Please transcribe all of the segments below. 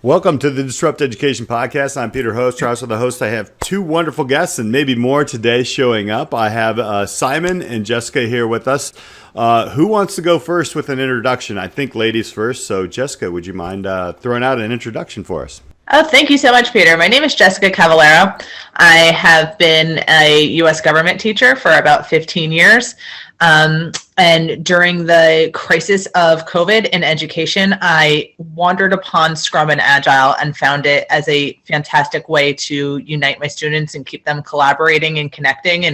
Welcome to the Disrupt Education Podcast. I'm Peter Hostrawser, the host. I have two wonderful guests and maybe more today showing up. I have Simon and Jessica here with us. Who wants to go first with an introduction? I think ladies first. So Jessica, would you mind throwing out an introduction for us? Oh, thank you so much, Peter. My name is Jessica Cavallaro. I have been a U.S. government teacher for about 15 years. And during the crisis of COVID in education, I wandered upon Scrum and Agile and found it as a fantastic way to unite my students and keep them collaborating and connecting.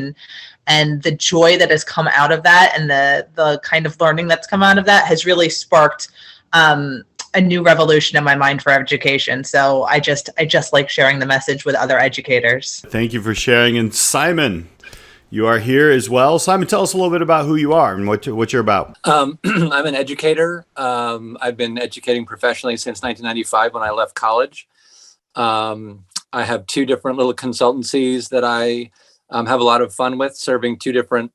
And the joy that has come out of that and the kind of learning that's come out of that has really sparked a new revolution in my mind for education. So I just like sharing the message with other educators. Thank you for sharing. And Simon, you are here as well. Simon, tell us a little bit about who you are and what you're about. I'm an educator. I've been educating professionally since 1995 when I left college. I have two different little consultancies that I have a lot of fun with, serving two different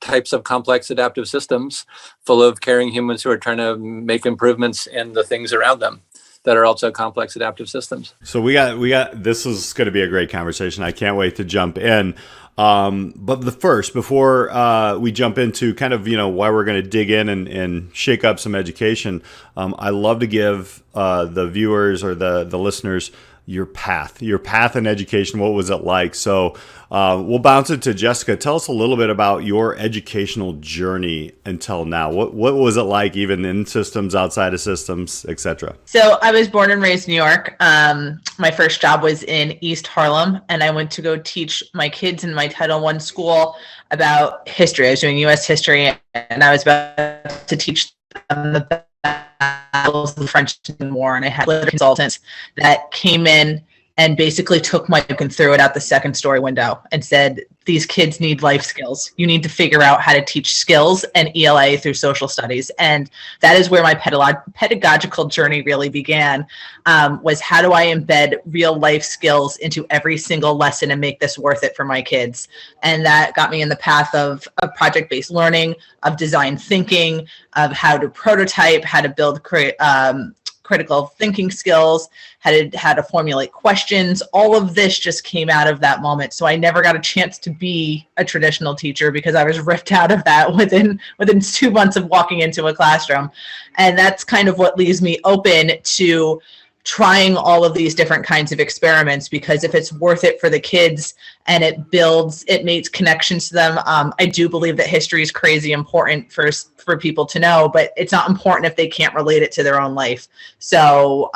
types of complex adaptive systems full of caring humans who are trying to make improvements in the things around them that are also complex adaptive systems. So we got this is going to be a great conversation. I can't wait to jump in. But before we jump into kind of, why we're going to dig in and shake up some education, I love to give the viewers or the listeners your path in education. What was it like? So we'll bounce it to Jessica. Tell us a little bit about your educational journey until now. What was it like, even in systems, outside of systems, etc.? So I was born and raised in New York. My first job was in East Harlem, and I went to go teach my kids in my Title I school about history. I was doing U.S. history, and I was about to teach them the battles of the French War, and I had literature consultants that came in and basically took my book and threw it out the second story window and said, these kids need life skills. You need to figure out how to teach skills and ELA through social studies. And that is where my pedagogical journey really began, was how do I embed real life skills into every single lesson and make this worth it for my kids? And that got me in the path of project-based learning, of design thinking, of how to prototype, how to build critical thinking skills, how to formulate questions. All of this just came out of that moment. So I never got a chance to be a traditional teacher because I was ripped out of that within 2 months of walking into a classroom. And that's kind of what leaves me open to trying all of these different kinds of experiments, because if it's worth it for the kids and it makes connections to them. I do believe that history is crazy important for people to know, but it's not important if they can't relate it to their own life. So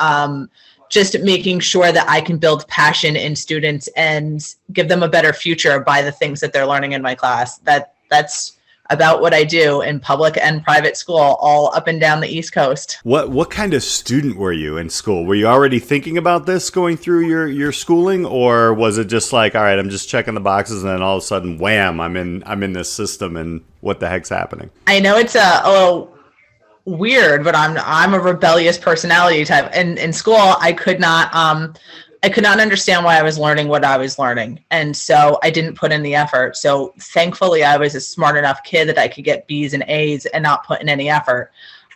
just making sure that I can build passion in students and give them a better future by the things that they're learning in my class. That's about what I do in public and private school, all up and down the East Coast. What kind of student were you in school? Were you already thinking about this going through your schooling, or was it just like, all right, I'm just checking the boxes, and then all of a sudden, wham, I'm in this system, and what the heck's happening? I know it's a little weird, but I'm a rebellious personality type. In school, I could not understand why I was learning what I was learning. And so I didn't put in the effort. So thankfully, I was a smart enough kid that I could get B's and A's and not put in any effort.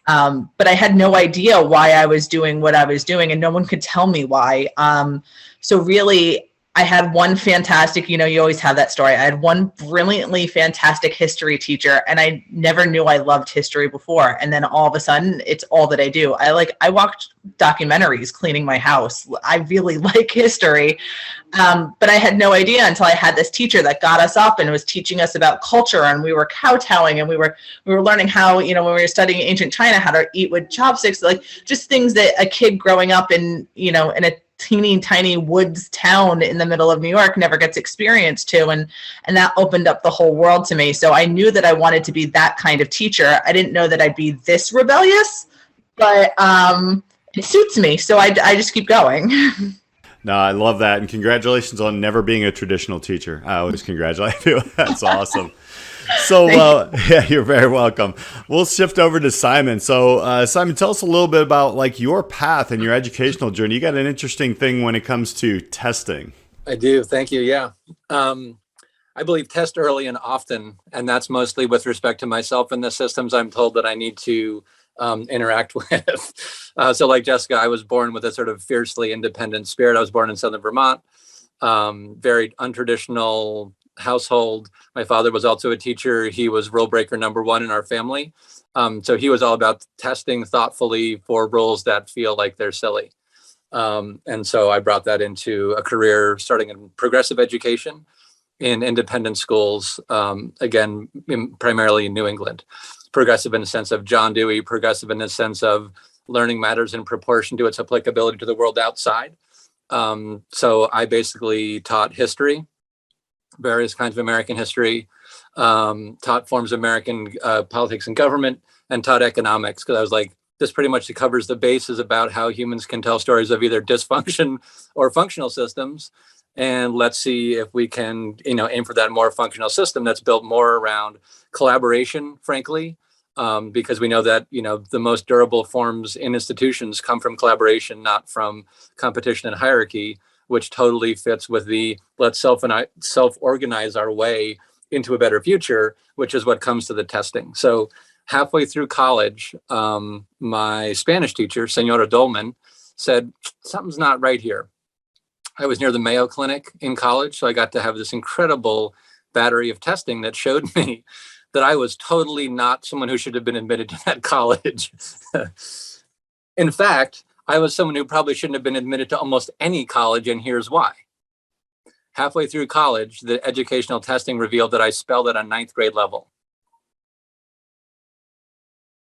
But I had no idea why I was doing what I was doing, and no one could tell me why. So really, I had one fantastic, you always have that story. I had one brilliantly fantastic history teacher, and I never knew I loved history before. And then all of a sudden, it's all that I do. I watched documentaries cleaning my house. I really like history. But I had no idea until I had this teacher that got us up and was teaching us about culture, and we were kowtowing, and we were learning how, when we were studying ancient China, how to eat with chopsticks, like just things that a kid growing up in a teeny tiny woods town in the middle of New York never gets experienced to, and that opened up the whole world to me. So I knew that I wanted to be that kind of teacher. I didn't know that I'd be this rebellious, but it suits me, so I just keep going. No, I love that, and congratulations on never being a traditional teacher. I always congratulate you. That's awesome. So, yeah, you're very welcome. We'll shift over to Simon. So, Simon, tell us a little bit about like your path and your educational journey. You got an interesting thing when it comes to testing. I do. Thank you. Yeah. I believe test early and often, and that's mostly with respect to myself and the systems I'm told that I need to interact with. So like Jessica, I was born with a sort of fiercely independent spirit. I was born in Southern Vermont, very untraditional household. My father was also a teacher. He was rule breaker #1 in our family. So he was all about testing thoughtfully for rules that feel like they're silly. And so I brought that into a career starting in progressive education in independent schools, again, primarily in New England. Progressive in the sense of John Dewey, progressive in the sense of learning matters in proportion to its applicability to the world outside. So I basically taught history, various kinds of American history, taught forms of American politics and government, and taught economics, because I was like, this pretty much covers the bases about how humans can tell stories of either dysfunction or functional systems. And let's see if we can, aim for that more functional system that's built more around collaboration, frankly, because we know that, the most durable forms in institutions come from collaboration, not from competition and hierarchy, which totally fits with the let's self-organize our way into a better future, which is what comes to the testing. So halfway through college, my Spanish teacher, Senora Dolman, said, something's not right here. I was near the Mayo Clinic in college, so I got to have this incredible battery of testing that showed me that I was totally not someone who should have been admitted to that college. In fact, I was someone who probably shouldn't have been admitted to almost any college, and here's why. Halfway through college, the educational testing revealed that I spelled at a 9th grade level.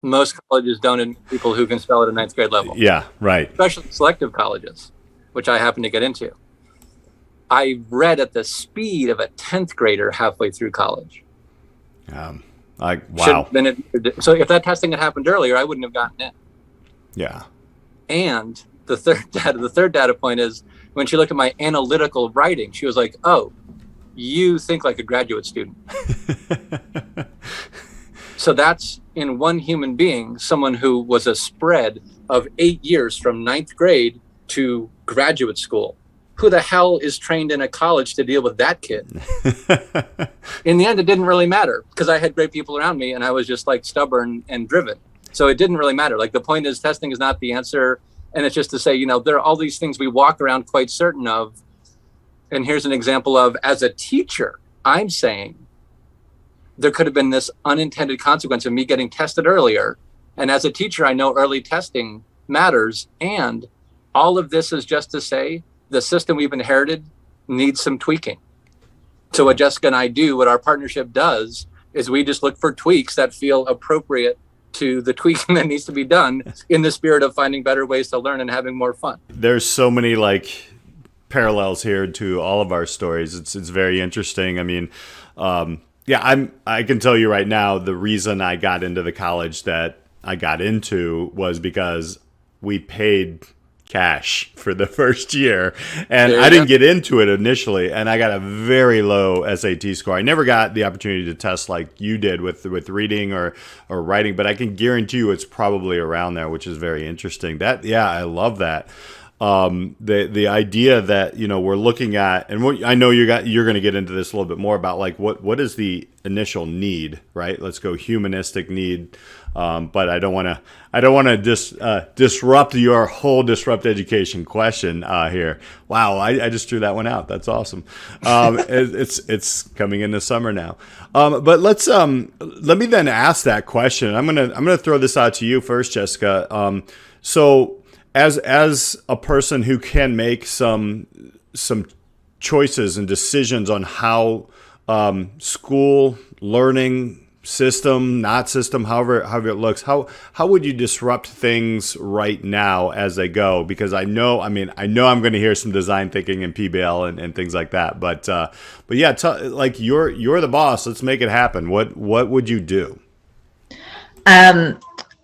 Most colleges don't admit people who can spell at a 9th grade level. Yeah, right. Especially selective colleges, which I happen to get into. I read at the speed of a 10th grader halfway through college. Wow. So if that testing had happened earlier, I wouldn't have gotten in. Yeah. And the third data point is when she looked at my analytical writing, she was like, oh, you think like a graduate student. So that's in one human being, someone who was a spread of 8 years from 9th grade to graduate school. Who the hell is trained in a college to deal with that kid? In the end, it didn't really matter because I had great people around me and I was just like stubborn and driven. So it didn't really matter. Like the point is testing is not the answer. And it's just to say, there are all these things we walk around quite certain of. And here's an example of, as a teacher, I'm saying there could have been this unintended consequence of me getting tested earlier. And as a teacher, I know early testing matters. And all of this is just to say the system we've inherited needs some tweaking. So what Jessica and I do, what our partnership does, is we just look for tweaks that feel appropriate to the tweaking that needs to be done in the spirit of finding better ways to learn and having more fun. There's so many parallels here to all of our stories. It's very interesting. I mean, I can tell you right now, the reason I got into the college that I got into was because we paid cash for the first year, and I didn't get into it initially, and I got a very low SAT score. I never got the opportunity to test like you did with reading or writing, but I can guarantee you it's probably around there, which is very interesting. I love that. The idea that we're looking at, and I know you're going to get into this a little bit more about like what is the initial need, right? Let's go humanistic need. But I don't want to disrupt your whole disrupt education question here. Wow, I just threw that one out. That's awesome. It's coming in the summer now. But let me then ask that question. I'm gonna throw this out to you first, Jessica. So as a person who can make some choices and decisions on how school learning system, not system, however it looks, how would you disrupt things right now as they go? Because I know I'm going to hear some design thinking and PBL and things like that. But yeah, you're the boss. Let's make it happen. What would you do?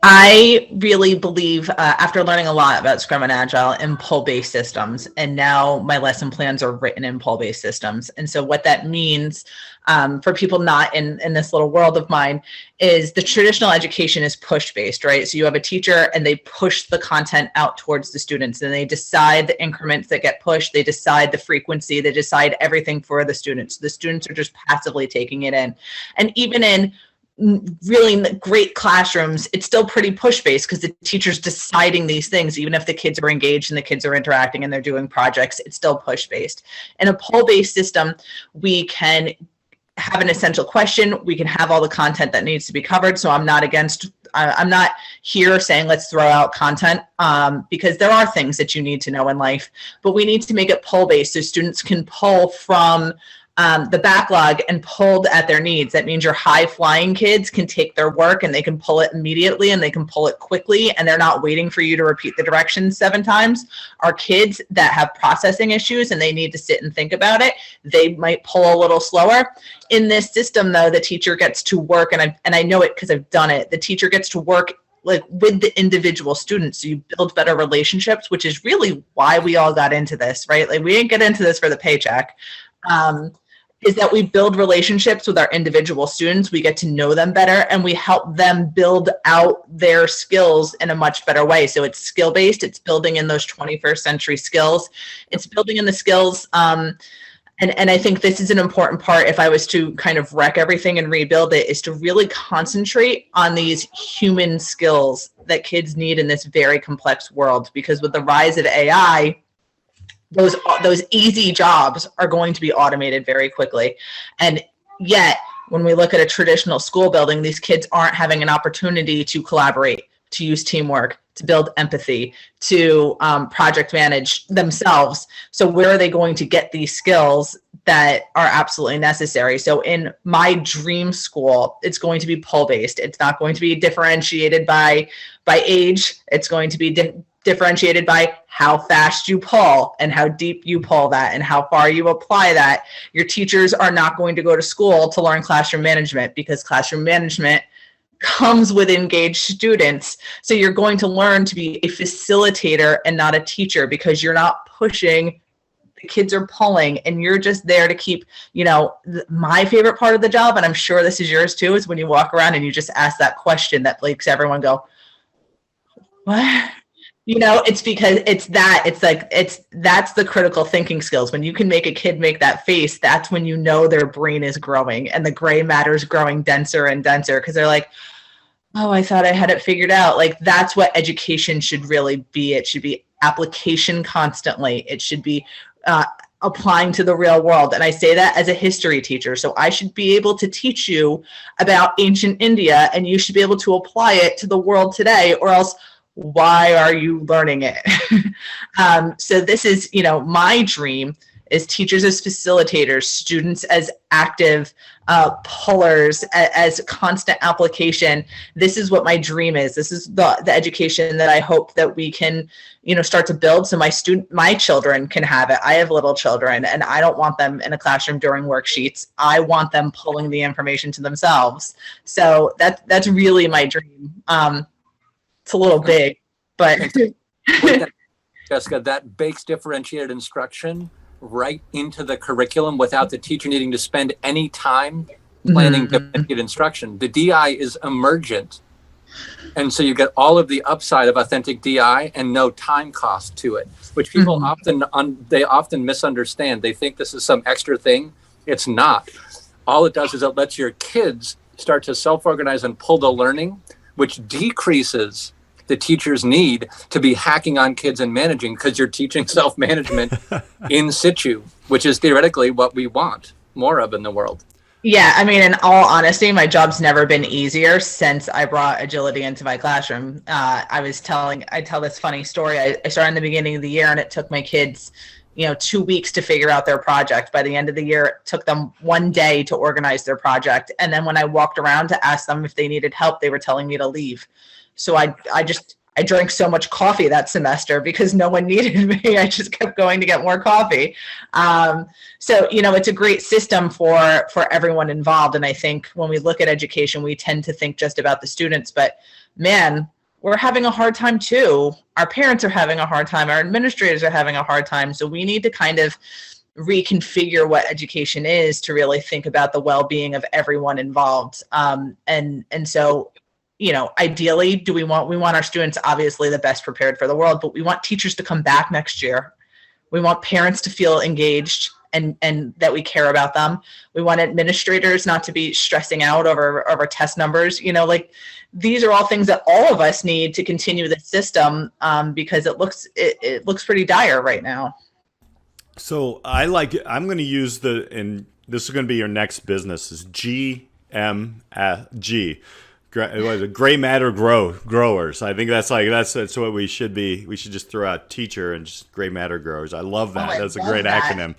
I really believe, after learning a lot about Scrum and Agile, in pull-based systems, and now my lesson plans are written in pull-based systems. And so what that means for people not in this little world of mine is the traditional education is push-based, right? So you have a teacher and they push the content out towards the students, and they decide the increments that get pushed. They decide the frequency. They decide everything for the students. The students are just passively taking it in. And even in really great classrooms, it's still pretty push-based because the teacher's deciding these things. Even if the kids are engaged and the kids are interacting and they're doing projects, it's still push-based. In a pull-based system, we can have an essential question. We can have all the content that needs to be covered. So I'm not here saying let's throw out content because there are things that you need to know in life, but we need to make it pull-based so students can pull from the backlog and pulled at their needs. That means your high-flying kids can take their work and they can pull it immediately and they can pull it quickly, and they're not waiting for you to repeat the directions 7 times. Our kids that have processing issues and they need to sit and think about it, they might pull a little slower. In this system, though, the teacher gets to work, and I know it because I've done it, the teacher gets to work like with the individual students. So you build better relationships, which is really why we all got into this, right? Like we didn't get into this for the paycheck. Is that we build relationships with our individual students, we get to know them better, and we help them build out their skills in a much better way. So it's skill-based, it's building in those 21st century skills, it's building in the skills, and I think this is an important part, if I was to kind of wreck everything and rebuild it, is to really concentrate on these human skills that kids need in this very complex world. Because with the rise of AI, those easy jobs are going to be automated very quickly. And yet, when we look at a traditional school building, these kids aren't having an opportunity to collaborate, to use teamwork, to build empathy, to project manage themselves. So where are they going to get these skills that are absolutely necessary? So in my dream school, it's going to be pull-based. It's not going to be differentiated by age. It's going to be differentiated by how fast you pull and how deep you pull that and how far you apply that. Your teachers are not going to go to school to learn classroom management, because classroom management comes with engaged students. So you're going to learn to be a facilitator and not a teacher, because you're not pushing, the kids are pulling, and you're just there to keep, my favorite part of the job, and I'm sure this is yours too, is when you walk around and you just ask that question that makes everyone go, what? It's because that's the critical thinking skills. When you can make a kid make that face, that's when you know their brain is growing and the gray matter is growing denser and denser, because they're like, oh, I thought I had it figured out. Like, that's what education should really be. It should be application constantly. It should be applying to the real world. And I say that as a history teacher. So I should be able to teach you about ancient India, and you should be able to apply it to the world today, or else why are you learning it? So this is, my dream is teachers as facilitators, students as active pullers, as constant application. This is what my dream is. This is the education that I hope that we can, start to build, so my children can have it. I have little children, and I don't want them in a classroom during worksheets. I want them pulling the information to themselves. So that's really my dream. It's a little big, but Jessica, that bakes differentiated instruction right into the curriculum without the teacher needing to spend any time planning differentiated instruction. The DI is emergent. And so you get all of the upside of authentic DI and no time cost to it, which people often misunderstand. They think this is some extra thing. It's not. All it does is it lets your kids start to self-organize and pull the learning, which decreases the teacher's need to be hacking on kids and managing, because you're teaching self-management in situ, which is theoretically what we want more of in the world. Yeah, I mean, in all honesty, my job's never been easier since I brought agility into my classroom. I tell this funny story. I started in the beginning of the year, and it took my kids 2 weeks to figure out their project. By the end of the year, it took them 1 day to organize their project. And then when I walked around to ask them if they needed help, they were telling me to leave. So I drank so much coffee that semester because no one needed me. I just kept going to get more coffee. So, it's a great system for everyone involved. And I think when we look at education, we tend to think just about the students, but man, we're having a hard time too. Our parents are having a hard time. Our administrators are having a hard time. So we need to kind of reconfigure what education is to really think about the well-being of everyone involved. And so, ideally, we want our students obviously the best prepared for the world, but we want teachers to come back next year. We want parents to feel engaged, and that we care about them. We want administrators not to be stressing out over test numbers. Like these are all things that all of us need to continue the system, because it looks pretty dire right now. So I'm going to use and this is going to be your next business is GMG. Gray matter growers. I think that's what we should be. We should just throw out teacher and just gray matter growers. I love that. That's a great acronym.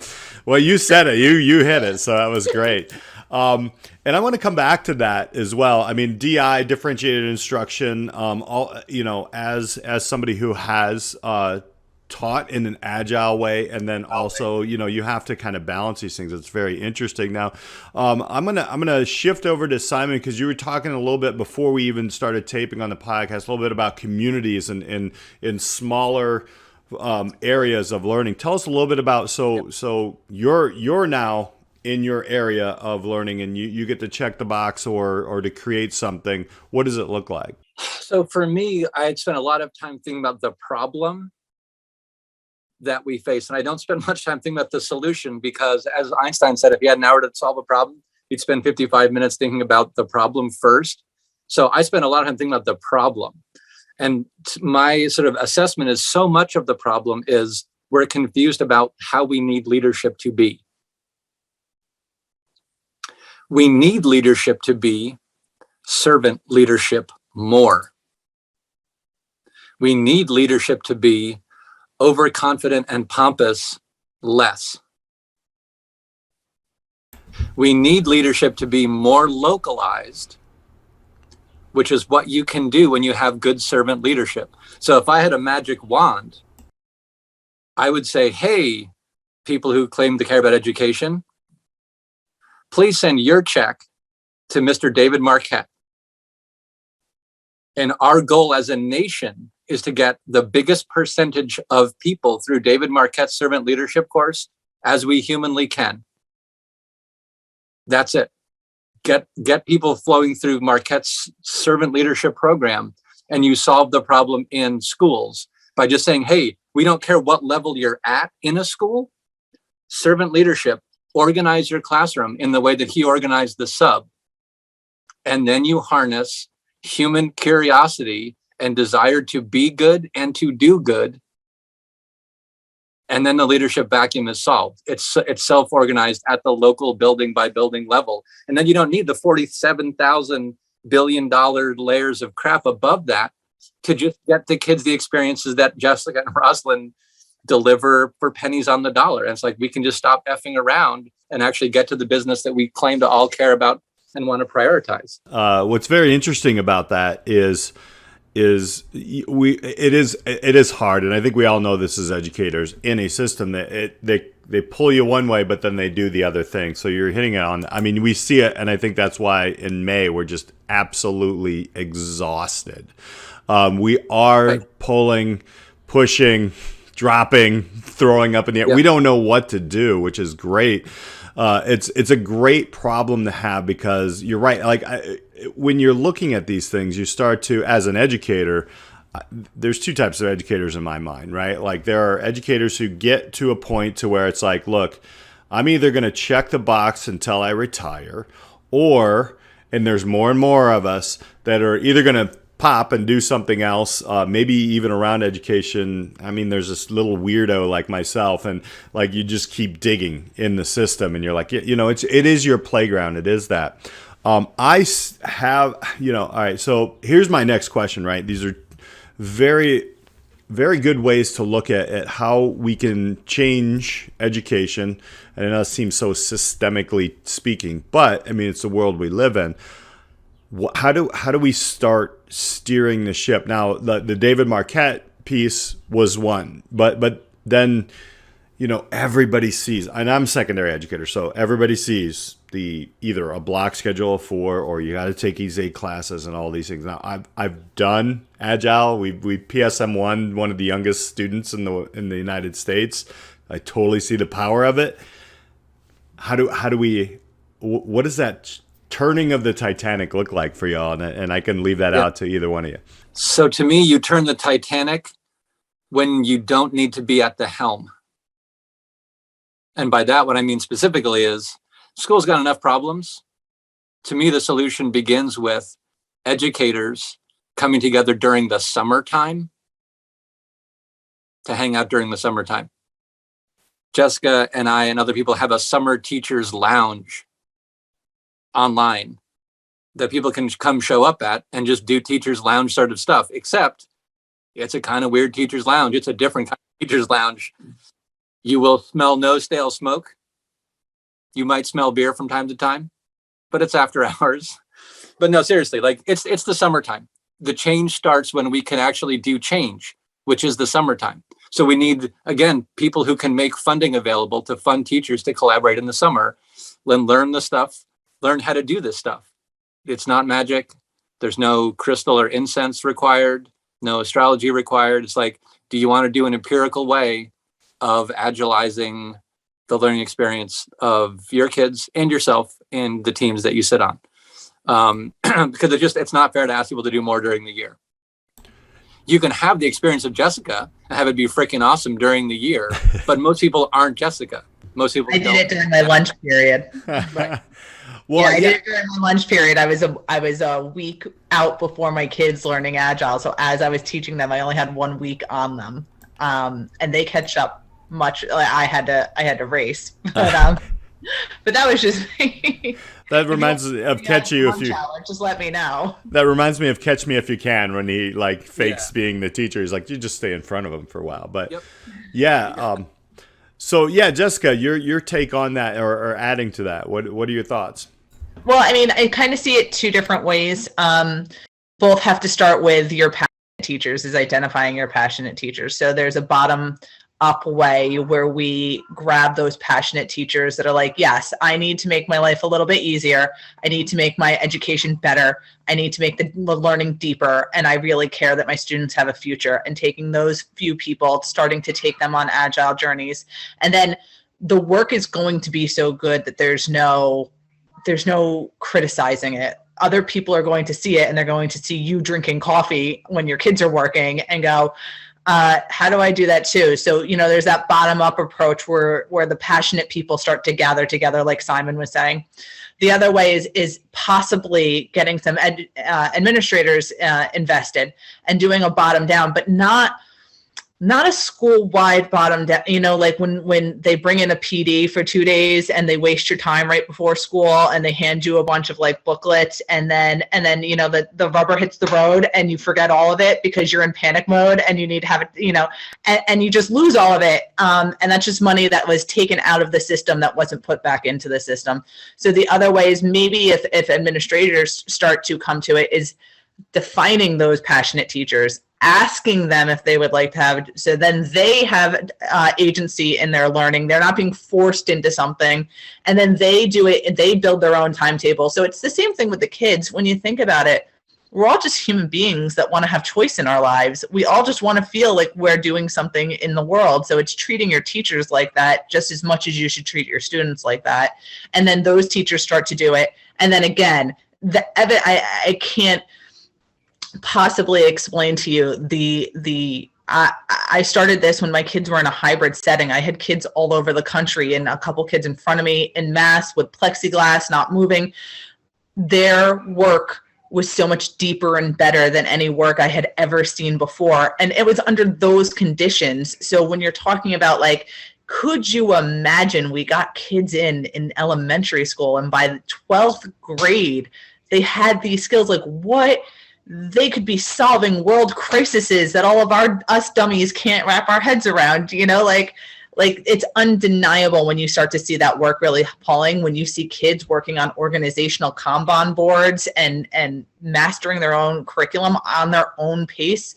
Well, you said it. You hit it. So that was great. And I want to come back to that as well. I mean, DI, differentiated instruction. As somebody who has taught in an agile way, and then also you have to kind of balance these things. It's very interesting. Now I'm gonna shift over to Simon, because you were talking a little bit before we even started taping on the podcast, a little bit about communities and in smaller areas of learning. Tell us a little bit about so you're now in your area of learning, and you get to check the box or to create something. What does it look like? So for me, I had spent a lot of time thinking about the problem that we face. And I don't spend much time thinking about the solution, because as Einstein said, if he had an hour to solve a problem, he'd spend 55 minutes thinking about the problem first. So I spend a lot of time thinking about the problem. And my sort of assessment is so much of the problem is we're confused about how we need leadership to be. We need leadership to be servant leadership more. We need leadership to be overconfident and pompous less. We need leadership to be more localized, which is what you can do when you have good servant leadership. So if I had a magic wand, I would say, hey, people who claim to care about education, please send your check to Mr. David Marquette. And our goal as a nation is to get the biggest percentage of people through David Marquette's servant leadership course as we humanly can. That's it. Get people flowing through Marquette's servant leadership program, and you solve the problem in schools by just saying, hey, we don't care what level you're at in a school. Servant leadership, organize your classroom in the way that he organized the sub. And then you harness human curiosity and desire to be good and to do good. And then the leadership vacuum is solved. It's self-organized at the local building by building level. And then you don't need the $47,000 billion layers of crap above that to just get the kids the experiences that Jessica and Rosalind deliver for pennies on the dollar. And it's like, we can just stop effing around and actually get to the business that we claim to all care about and want to prioritize. What's very interesting about that is it is hard, and I think we all know this as educators in a system that they pull you one way, but then they do the other thing. So you're hitting it on. I mean, we see it, and I think that's why in May we're just absolutely exhausted. We are pulling, pushing, dropping, throwing up in the air. Yep. We don't know what to do, which is great. It's a great problem to have, because you're right. Like when you're looking at these things, you start to, as an educator, there's two types of educators in my mind, right? Like there are educators who get to a point to where it's like, look, I'm either going to check the box until I retire, and there's more and more of us that are either going to pop and do something else, maybe even around education. I mean, there's this little weirdo like myself, and like you just keep digging in the system, and you're like, it is your playground. It is that. I have, all right. So here's my next question, right? These are very, very good ways to look at how we can change education. And I know it seems so systemically speaking, but I mean, it's the world we live in. How do we start steering the ship? Now, the David Marquette piece was one, but then, everybody sees, and I'm a secondary educator, so everybody sees either a block schedule of 4, or you got to take these 8 classes and all these things. Now, I've done Agile. We PSM one of the youngest students in the United States. I totally see the power of it. What does that turning of the Titanic look like for y'all? And I can leave that out to either one of you. So to me, you turn the Titanic when you don't need to be at the helm. And by that, what I mean specifically is school's got enough problems. To me, the solution begins with educators coming together during the summertime to hang out during the summertime. Jessica and I and other people have a summer teachers lounge online that people can come show up at and just do teachers lounge sort of stuff, except it's a kind of weird teachers lounge. It's a different kind of teachers lounge. You will smell no stale smoke. You might smell beer from time to time, but it's after hours. But no, seriously, like it's the summertime. The change starts when we can actually do change, which is the summertime. So we need, again, people who can make funding available to fund teachers to collaborate in the summer and learn the stuff, learn how to do this stuff. It's not magic. There's no crystal or incense required, no astrology required. It's like, do you want to do an empirical way of agilizing the learning experience of your kids and yourself and the teams that you sit on? Because it's not fair to ask people to do more during the year. You can have the experience of Jessica and have it be freaking awesome during the year, but most people aren't Jessica. Most people I did it during my lunch period. Well, I did it during my lunch period. I was a week out before my kids learning Agile. So as I was teaching them, I only had 1 week on them, and they catch up much. I had to race, but that was just me. That reminds me of Catch You If You. Just let me know. That reminds me of Catch Me If You Can, when he like fakes being the teacher. He's like, you just stay in front of him for a while. But so yeah, Jessica, your take on that, or adding to that. What are your thoughts? Well, I mean, I kind of see it two different ways. Both have to start with your passionate teachers, is identifying your passionate teachers. So there's a bottom up way where we grab those passionate teachers that are like, yes, I need to make my life a little bit easier. I need to make my education better. I need to make the learning deeper. And I really care that my students have a future, and taking those few people, starting to take them on Agile journeys. And then the work is going to be so good that there's no criticizing it. Other people are going to see it, and they're going to see you drinking coffee when your kids are working and go, how do I do that too? So, there's that bottom up approach where the passionate people start to gather together, like Simon was saying. The other way is possibly getting some administrators invested and doing a bottom down, but not a school-wide bottom down, like when they bring in a PD for 2 days and they waste your time right before school and they hand you a bunch of like booklets, and then the rubber hits the road and you forget all of it because you're in panic mode and you need to have it, and you just lose all of it. And that's just money that was taken out of the system that wasn't put back into the system. So the other way is, maybe if administrators start to come to it, is defining those passionate teachers, asking them if they would like to have, so then they have agency in their learning. They're not being forced into something, and then they do it and they build their own timetable. So it's the same thing with the kids. When you think about it, we're all just human beings that want to have choice in our lives. We all just want to feel like we're doing something in the world. So it's treating your teachers like that just as much as you should treat your students like that. And then those teachers start to do it. And then again, I can't possibly explain to you I started this when my kids were in a hybrid setting. I had kids all over the country, and a couple kids in front of me in mass with plexiglass, not moving. Their work was so much deeper and better than any work I had ever seen before. And it was under those conditions. So when you're talking about like, could you imagine, we got kids in elementary school, and by the 12th grade, they had these skills, like what they could be solving world crises that all of us dummies can't wrap our heads around, like it's undeniable when you start to see that work really pulling, when you see kids working on organizational Kanban boards and mastering their own curriculum on their own pace.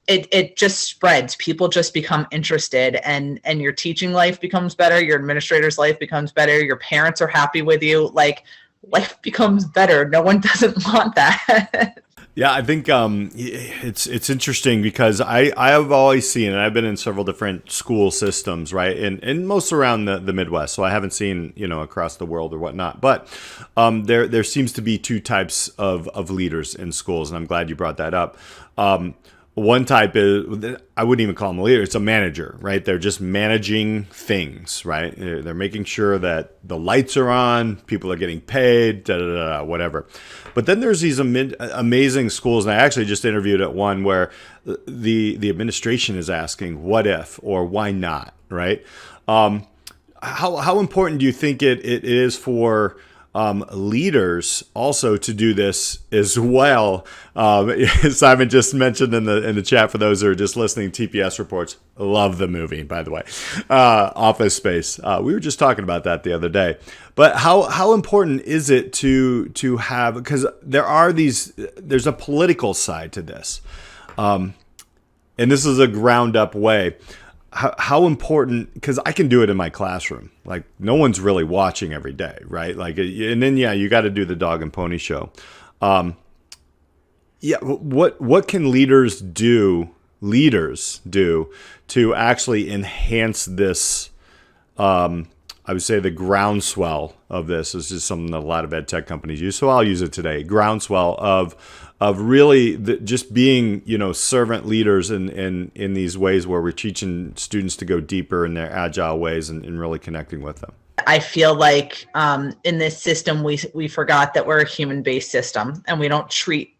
It just spreads. People just become interested, and your teaching life becomes better. Your administrator's life becomes better. Your parents are happy with you. Like, life becomes better. No one doesn't want that. Yeah, I think it's interesting because I have always seen, and I've been in several different school systems, right, and most around the Midwest, so I haven't seen across the world or whatnot. But there seems to be two types of leaders in schools, and I'm glad you brought that up. One type is, I wouldn't even call them a leader. It's a manager, right? They're just managing things, right? They're making sure that the lights are on, people are getting paid, whatever. But then there's these amazing schools, and I actually just interviewed at one where the administration is asking, what if, or why not, right? How important do you think it is for leaders also to do this as well? Simon just mentioned in the chat, for those who are just listening, TPS reports. Love the movie, by the way. Office Space. We were just talking about that the other day. But how important is it to have, because there's a political side to this, and this is a ground up way. How important, because I can do it in my classroom. Like, no one's really watching every day, right? Like, and then, you got to do the dog and pony show. What can leaders do to actually enhance this? I would say the groundswell of this is just something that a lot of ed tech companies use. So I'll use it today. Groundswell of really just being, servant leaders in these ways where we're teaching students to go deeper in their agile ways and really connecting with them. I feel like in this system, we forgot that we're a human-based system, and we don't treat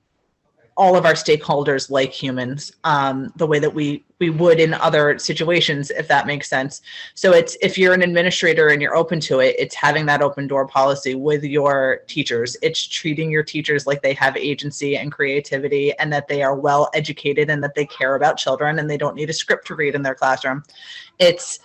all of our stakeholders like humans the way that we would in other situations, if that makes sense. So if you're an administrator and you're open to it, it's having that open door policy with your teachers. It's treating your teachers like they have agency and creativity, and that they are well educated, and that they care about children, and they don't need a script to read in their classroom. It's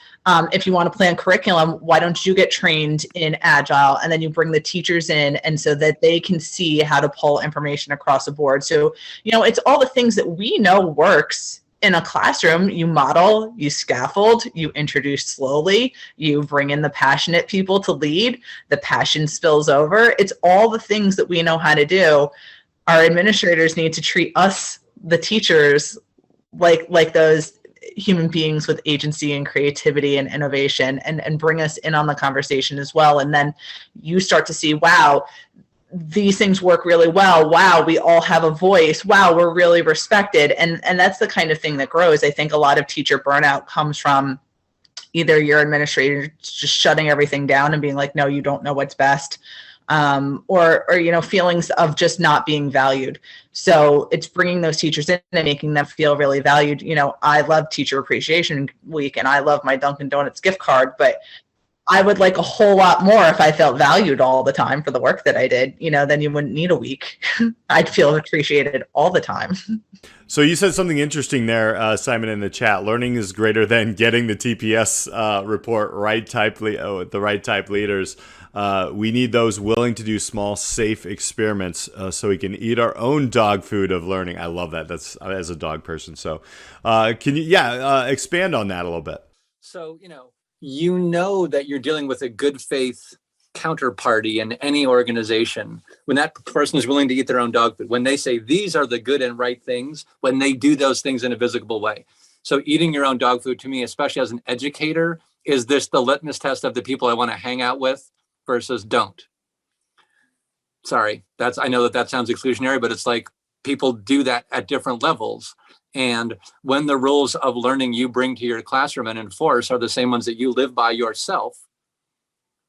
if you want to plan curriculum, why don't you get trained in Agile, and then you bring the teachers in, and so that they can see how to pull information across the board. So, it's all the things that we know works in a classroom. You model, you scaffold, you introduce slowly, you bring in the passionate people to lead, the passion spills over. It's all the things that we know how to do. Our administrators need to treat us, the teachers, like those human beings with agency and creativity and innovation, and bring us in on the conversation as well. And then you start to see, wow, these things work really well. Wow, we all have a voice. Wow, we're really respected. And that's the kind of thing that grows. I think a lot of teacher burnout comes from either your administrator just shutting everything down and being like, no, you don't know what's best. Or feelings of just not being valued. So it's bringing those teachers in and making them feel really valued. I love Teacher Appreciation Week, and I love my Dunkin' Donuts gift card, but I would like a whole lot more if I felt valued all the time for the work that I did. Then you wouldn't need a week. I'd feel appreciated all the time. So you said something interesting there, Simon, in the chat. Learning is greater than getting the TPS report the right type leaders. We need those willing to do small, safe experiments so we can eat our own dog food of learning. I love that. That's as a dog person. So can you, expand on that a little bit? So, that you're dealing with a good faith counterparty in any organization when that person is willing to eat their own dog food, when they say these are the good and right things, when they do those things in a visible way. So eating your own dog food, to me, especially as an educator, is this the litmus test of the people I want to hang out with versus don't? Sorry, I know that sounds exclusionary, but it's like people do that at different levels. And when the rules of learning you bring to your classroom and enforce are the same ones that you live by yourself,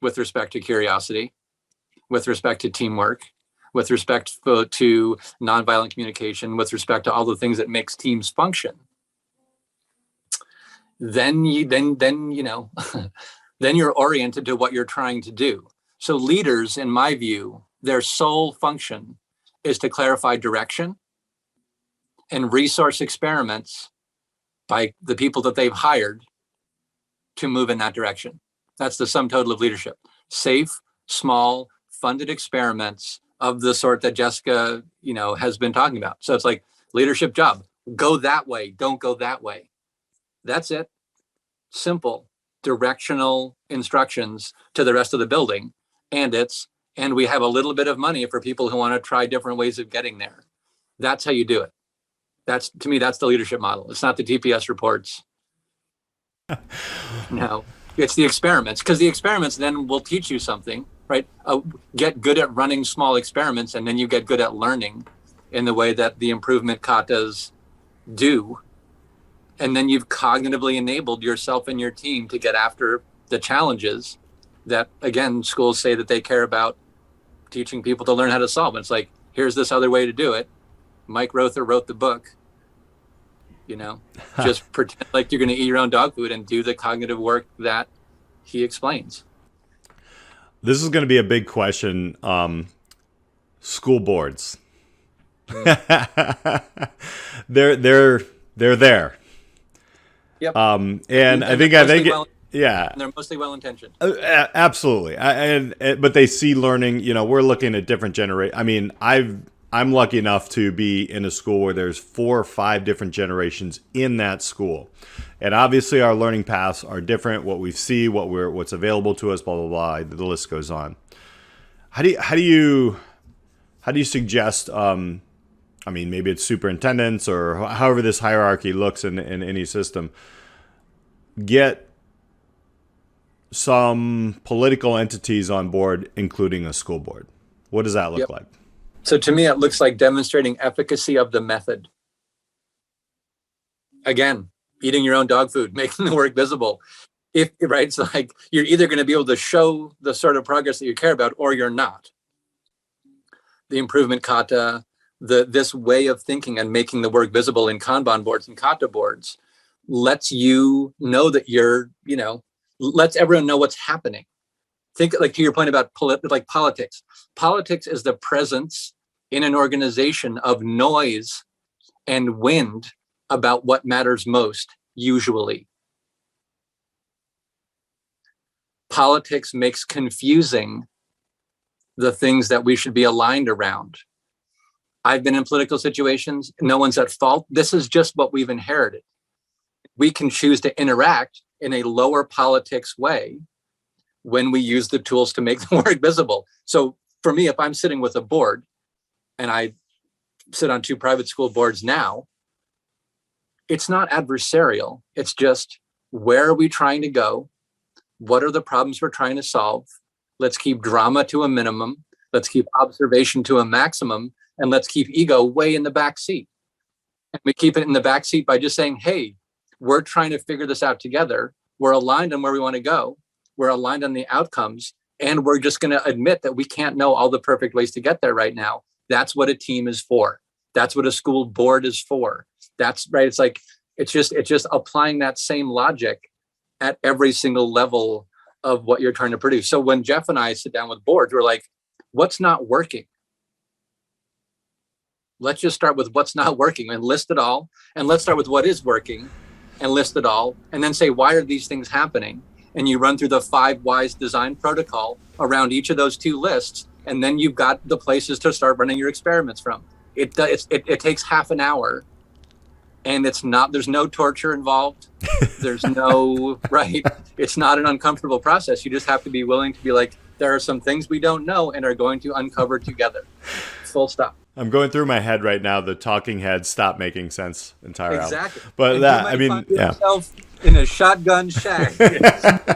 with respect to curiosity, with respect to teamwork, with respect to nonviolent communication, with respect to all the things that makes teams function, then you're oriented to what you're trying to do. So leaders, in my view, their sole function is to clarify direction and resource experiments by the people that they've hired to move in that direction. That's the sum total of leadership. Safe, small, funded experiments of the sort that Jessica, has been talking about. So it's like leadership job. Go that way. Don't go that way. That's it. Simple, directional instructions to the rest of the building. And we have a little bit of money for people who want to try different ways of getting there. That's how you do it. To me, that's the leadership model. It's not the TPS reports. No, it's the experiments, because the experiments then will teach you something, right? Get good at running small experiments, and then you get good at learning in the way that the improvement katas do, and then you've cognitively enabled yourself and your team to get after the challenges that, again, schools say that they care about teaching people to learn how to solve. And it's like, here's this other way to do it. Mike Rother wrote the book. Just pretend like you're going to eat your own dog food and do the cognitive work that he explains. This is going to be a big question. School boards. They're there. Yep. And I think yeah, and they're mostly well-intentioned. Absolutely. But they see learning. We're looking at different generations. I mean, I'm lucky enough to be in a school where there's 4 or 5 different generations in that school, and obviously our learning paths are different. What we see, what's available to us, blah blah blah. The list goes on. How do you suggest? I mean, maybe it's superintendents or however this hierarchy looks in any system. Get some political entities on board, including a school board. What does that look like? So to me, it looks like demonstrating efficacy of the method. Again, eating your own dog food, making the work visible. Right? It's like you're either going to be able to show the sort of progress that you care about, or you're not. The improvement kata, this way of thinking and making the work visible in Kanban boards and kata boards lets you know that lets everyone know what's happening. Think, like, to your point about politics. Politics is the presence in an organization of noise and wind about what matters most, usually. Politics makes confusing the things that we should be aligned around. I've been in political situations. No one's at fault. This is just what we've inherited. We can choose to interact in a lower politics way when we use the tools to make the work visible. So for me, if I'm sitting with a board, and I sit on 2 private school boards now, it's not adversarial. It's just, where are we trying to go? What are the problems we're trying to solve? Let's keep drama to a minimum. Let's keep observation to a maximum. And let's keep ego way in the back seat. And we keep it in the back seat by just saying, hey, we're trying to figure this out together. We're aligned on where we want to go. We're aligned on the outcomes, and we're just going to admit that we can't know all the perfect ways to get there right now. That's what a team is for. That's what a school board is for. That's right. It's like, it's just applying that same logic at every single level of what you're trying to produce. So when Jeff and I sit down with boards, we're like, what's not working? Let's just start with what's not working and list it all. And let's start with what is working and list it all. And then say, why are these things happening? And you run through the 5 whys design protocol around each of those 2 lists. And then you've got the places to start running your experiments from. It takes half an hour, and there's no torture involved. There's no, right. It's not an uncomfortable process. You just have to be willing to be like, there are some things we don't know and are going to uncover together. Full stop. I'm going through my head right now. The talking heads stop making sense entirely. Exactly. But and that, you I mean, find yourself in a shotgun shack.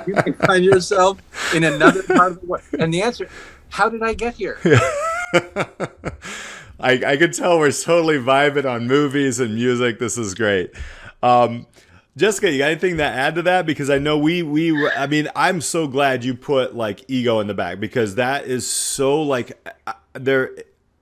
You can find yourself in another part of the world. And the answer, how did I get here? I could tell we're totally vibing on movies and music. This is great. Jessica, you got anything to add to that? Because I know I mean, I'm so glad you put like ego in the back, because that is so like there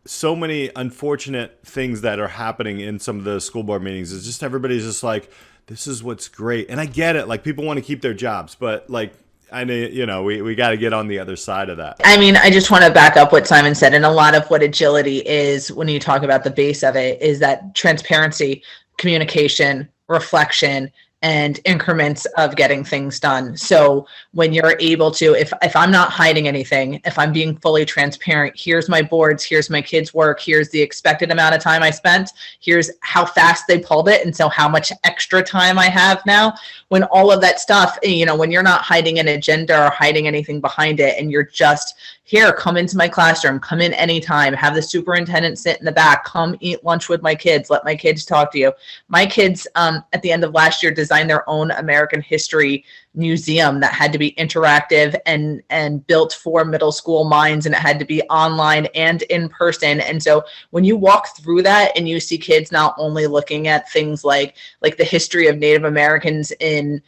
so many unfortunate things that are happening in some of the school board meetings. It's just everybody's just like, this is what's great. And I get it. Like, people want to keep their jobs, but like, I know, we got to get on the other side of that. I mean, I just want to back up what Simon said. And a lot of what agility is, when you talk about the base of it, is that transparency, communication, reflection, and increments of getting things done. So when you're able to, if I'm not hiding anything, if I'm being fully transparent, here's my boards, here's my kids' work, here's the expected amount of time I spent, here's how fast they pulled it, and so how much extra time I have now. When all of that stuff, when you're not hiding an agenda or hiding anything behind it, and you're just here, come into my classroom, come in anytime, have the superintendent sit in the back, come eat lunch with my kids, let my kids talk to you. My kids, at the end of last year, designed their own American history museum that had to be interactive and built for middle school minds, and it had to be online and in person. And so when you walk through that and you see kids not only looking at things like the history of Native Americans in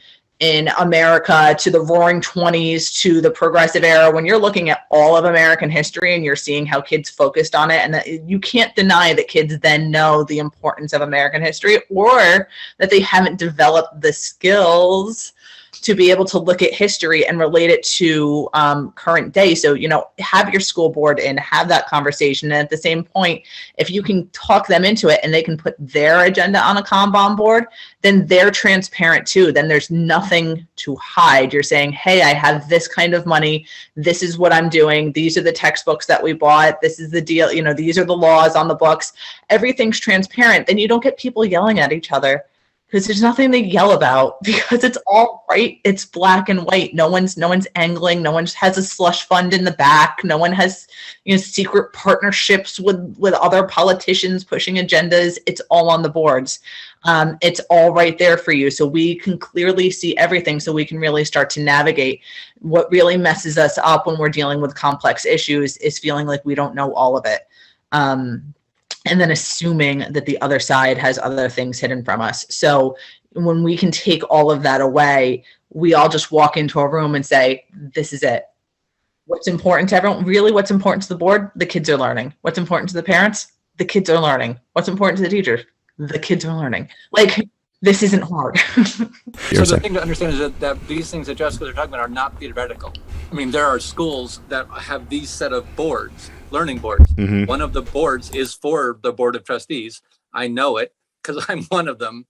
America to the Roaring 20s to the Progressive Era, when you're looking at all of American history and you're seeing how kids focused on it, and that you can't deny that kids then know the importance of American history, or that they haven't developed the skills to be able to look at history and relate it to current day. So, have your school board in, have that conversation. And at the same point, if you can talk them into it and they can put their agenda on a Kanban board, then they're transparent too. Then there's nothing to hide. You're saying, hey, I have this kind of money. This is what I'm doing. These are the textbooks that we bought. This is the deal. These are the laws on the books. Everything's transparent. Then you don't get people yelling at each other, because there's nothing to yell about, because it's all right. It's black and white. No one's angling. No one has a slush fund in the back. No one has secret partnerships with other politicians pushing agendas. It's all on the boards. It's all right there for you. So we can clearly see everything, so we can really start to navigate. What really messes us up when we're dealing with complex issues is feeling like we don't know all of it. And then assuming that the other side has other things hidden from us. So when we can take all of that away, we all just walk into a room and say, this is it. What's important to everyone? Really, what's important to the board? The kids are learning. What's important to the parents? The kids are learning. What's important to the teachers? The kids are learning. This isn't hard. So the thing to understand is that these things that Jessica are talking about are not theoretical. I mean, there are schools that have these set of boards, learning boards. Mm-hmm. One of the boards is for the board of trustees. I know it because I'm one of them.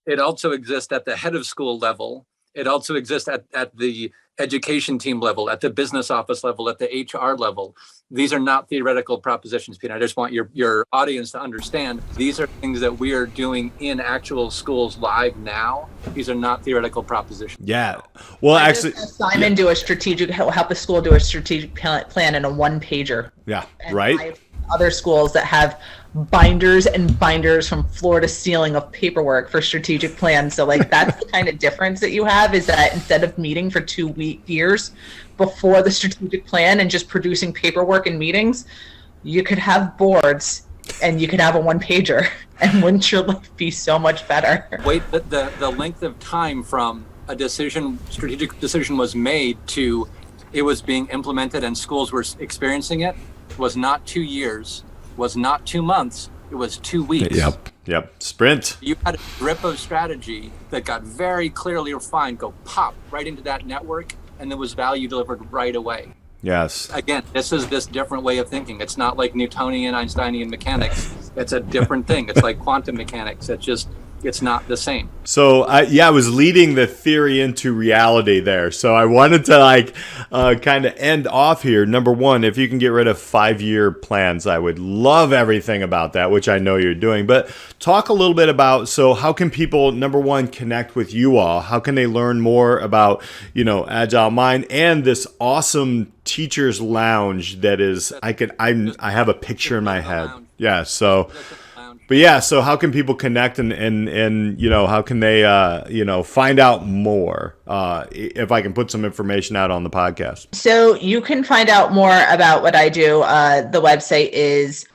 It also exists at the head of school level. It also exists at the education team level, at the business office level, at the HR level. These are not theoretical propositions, Peter. I just want your audience to understand these are things that we are doing in actual schools live now. These are not theoretical propositions. Yeah. Well, actually, Simon help a school do a strategic plan in a one-pager. Yeah. And right. I have other schools that have binders and binders from floor to ceiling of paperwork for strategic plans. So that's the kind of difference that you have, is that instead of meeting for 2 years before the strategic plan and just producing paperwork and meetings, you could have boards and you could have a one-pager, and wouldn't your life be so much better? Wait, the length of time from a strategic decision was made to it was being implemented and schools were experiencing it was not 2 years, was not 2 months, it was 2 weeks. Yep. Sprint. You had a grip of strategy that got very clearly refined, go pop right into that network, and there was value delivered right away. Yes. Again, this is this different way of thinking. It's not like Newtonian, Einsteinian mechanics. It's a different thing. It's like quantum mechanics. It's not the same. So I was leading the theory into reality there. So I wanted to kind of end off here. Number one, if you can get rid of 5-year plans, I would love everything about that, which I know you're doing. But talk a little bit about, so how can people, number one, connect with you all? How can they learn more about, Agile Mind and this awesome teacher's lounge that is, I have a picture in my head. Yeah. So. But yeah, so how can people connect and how can they find out more if I can put some information out on the podcast? So you can find out more about what I do. The website is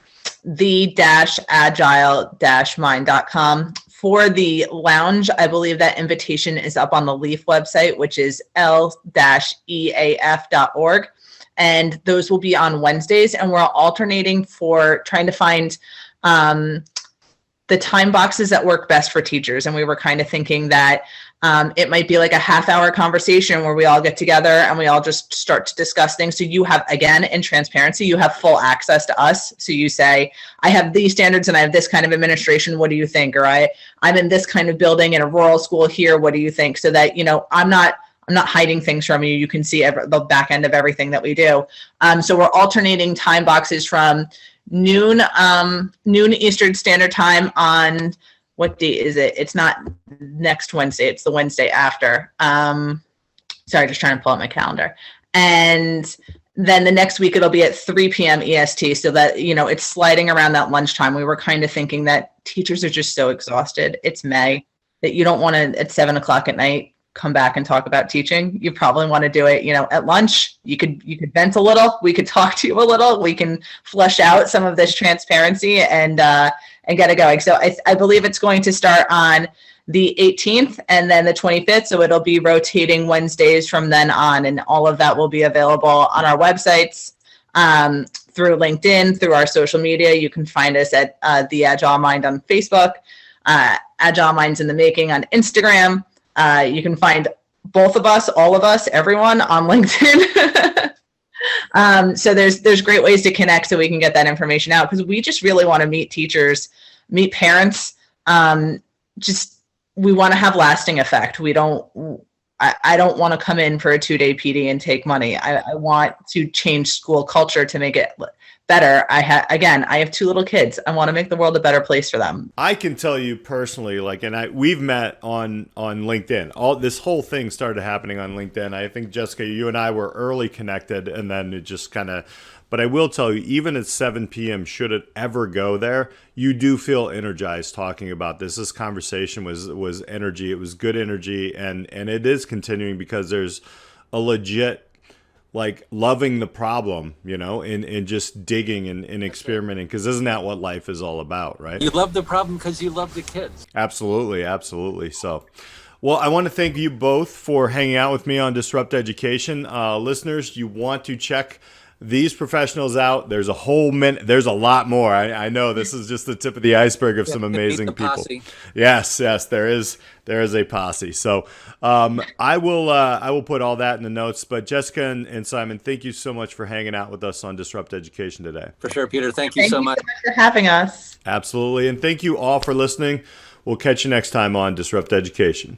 the-agile-mind.com. For the lounge, I believe that invitation is up on the LEAF website, which is l-eaf.org. And those will be on Wednesdays. And we're alternating for trying to find the time boxes that work best for teachers. And we were kind of thinking that it might be like a half-hour conversation where we all get together and we all just start to discuss things. So you have, again, in transparency, you have full access to us. So you say, I have these standards and I have this kind of administration. What do you think? Or I'm in this kind of building in a rural school here. What do you think? So that, I'm not hiding things from you. You can see the back end of everything that we do. So we're alternating time boxes from noon Eastern Standard Time on, what date is it? It's not next Wednesday. It's the Wednesday after. Sorry, just trying to pull up my calendar. And then the next week it'll be at 3 p.m. EST, so that, it's sliding around that lunchtime. We were kind of thinking that teachers are just so exhausted. It's May, that you don't want to, at 7 o'clock at night, come back and talk about teaching. You probably want to do it, at lunch. You could vent a little. We could talk to you a little. We can flush out some of this transparency and get it going. So I believe it's going to start on the 18th and then the 25th. So it'll be rotating Wednesdays from then on, and all of that will be available on our websites, through LinkedIn, through our social media. You can find us at the Agile Mind on Facebook, Agile Minds in the Making on Instagram. You can find both of us, all of us, everyone on LinkedIn. So there's great ways to connect so we can get that information out, because we just really want to meet teachers, meet parents. We want to have lasting effect. I don't want to come in for a 2-day PD and take money. I want to change school culture to make it better. I have 2 little kids. I want to make the world a better place for them. I can tell you personally, we've met on LinkedIn. This whole thing started happening on LinkedIn. I think, Jessica, you and I were early connected, and then it just kind of. But I will tell you, even at 7 p.m., should it ever go there, you do feel energized talking about this. This conversation was energy. It was good energy, and it is continuing because there's a legit, loving the problem, and just digging and experimenting, because isn't that what life is all about, right? You love the problem because you love the kids. Absolutely, absolutely. So, well, I want to thank you both for hanging out with me on Disrupt Education. Listeners, you want to check these professionals out. There's a there's a lot more. I know this is just the tip of the iceberg of some amazing people. Posse. Yes, there is a posse. So I will put all that in the notes. But Jessica and Simon, thank you so much for hanging out with us on Disrupt Education today. For sure, Peter. Thank you so much for having us. Absolutely. And thank you all for listening. We'll catch you next time on Disrupt Education.